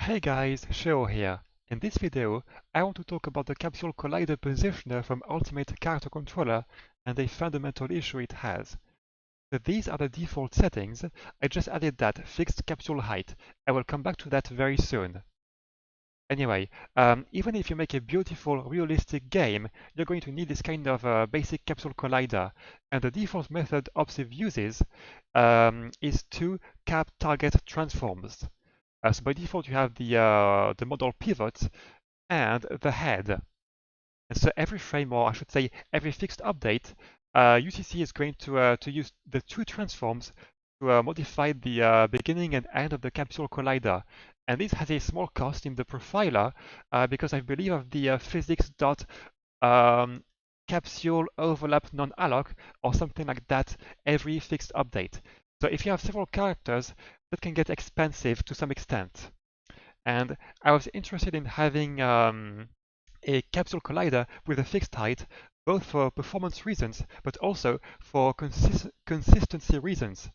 Hey guys, Sheo here. In this video, I want to talk about the Capsule Collider Positioner from Ultimate Character Controller and a fundamental issue it has. So these are the default settings. I just added that fixed capsule height. I will come back to that very soon. Anyway, even if you make a beautiful, realistic game, you're going to need this kind of basic capsule collider. And the default method Obsive uses is two cap target transforms. So by default, you have the model pivot and the head. And so every frame, or I should say every fixed update, UCC is going to use the two transforms to modify the beginning and end of the capsule collider. And this has a small cost in the profiler because I believe of the physics dot capsule overlap non-alloc or something like that every fixed update. So if you have several characters, that can get expensive to some extent. And I was interested in having a capsule collider with a fixed height, both for performance reasons, but also for consistency reasons.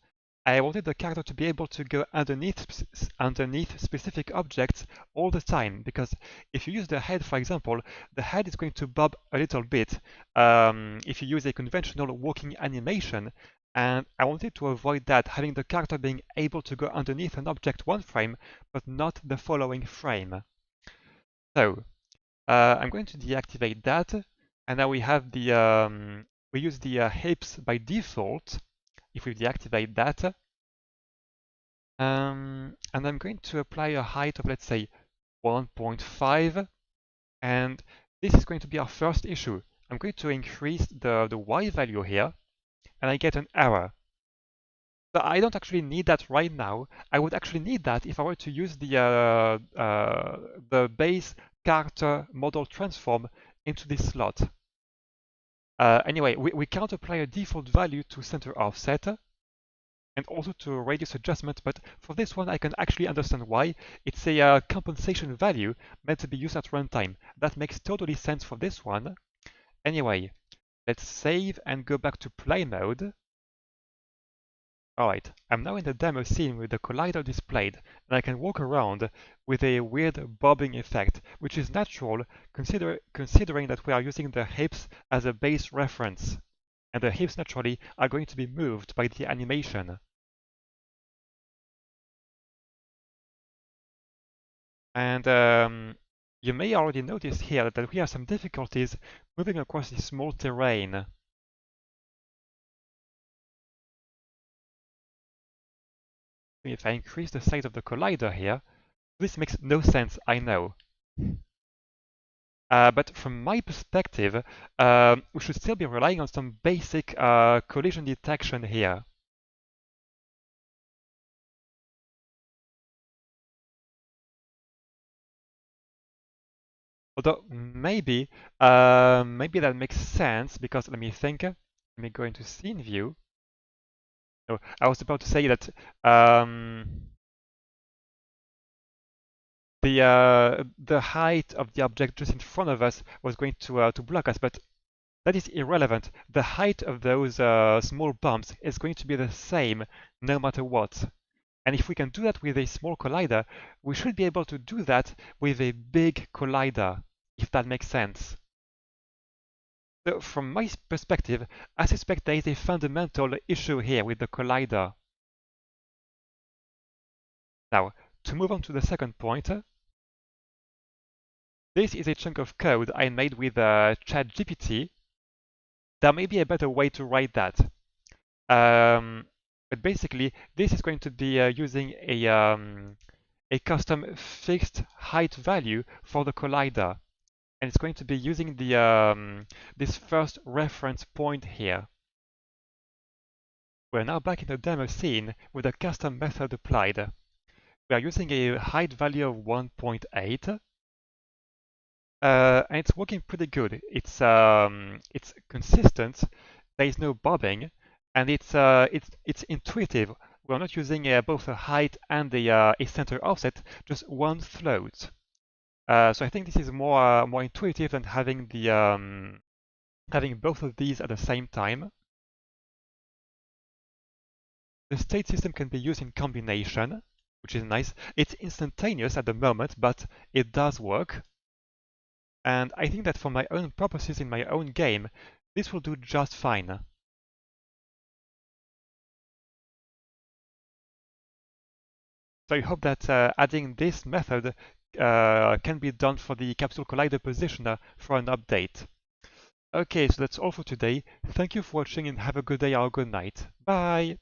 I wanted the character to be able to go underneath specific objects all the time, because if you use the head, for example, the head is going to bob a little bit if you use a conventional walking animation, and I wanted to avoid that, having the character being able to go underneath an object one frame, but not the following frame. So I'm going to deactivate that, and now we have we use the hips by default. If we deactivate that, and I'm going to apply a height of, let's say, 1.5, and this is going to be our first issue. I'm going to increase the Y value here, and I get an error. So I don't actually need that right now. I would actually need that if I were to use the base character model transform into this slot. Anyway, we can't apply a default value to center offset and also to radius adjustment, but for this one I can actually understand why. It's a compensation value meant to be used at runtime. That makes totally sense for this one. Anyway, let's save and go back to play mode. Alright, I'm now in the demo scene with the collider displayed, and I can walk around with a weird bobbing effect, which is natural considering that we are using the hips as a base reference, and the hips naturally are going to be moved by the animation. And you may already notice here that we have some difficulties moving across this small terrain. If I increase the size of the collider here, this makes no sense, I know. But from my perspective, we should still be relying on some basic collision detection here. Although maybe that makes sense because let me think. Let me go into scene view. No, I was about to say that the height of the object just in front of us was going to block us, but that is irrelevant. The height of those small bumps is going to be the same no matter what. And if we can do that with a small collider, we should be able to do that with a big collider, if that makes sense. So from my perspective, I suspect there is a fundamental issue here with the collider. Now, to move on to the second point, this is a chunk of code I made with ChatGPT. There may be a better way to write that. But basically, this is going to be using a custom fixed height value for the collider. And it's going to be using the this first reference point here. We're now back in the demo scene with a custom method applied. We are using a height value of 1.8. And it's working pretty good. It's consistent. There is no bobbing, and it's intuitive. We're not using both a height and a center offset, just one float. So I think this is more intuitive than having the having both of these at the same time. The state system can be used in combination. which is nice. It's instantaneous at the moment, but it does work. And I think that for my own purposes in my own game, this will do just fine. So I hope that adding this method can be done for the Capsule Collider Positioner for an update. Okay, so that's all for today. Thank you for watching and have a good day or good night. Bye!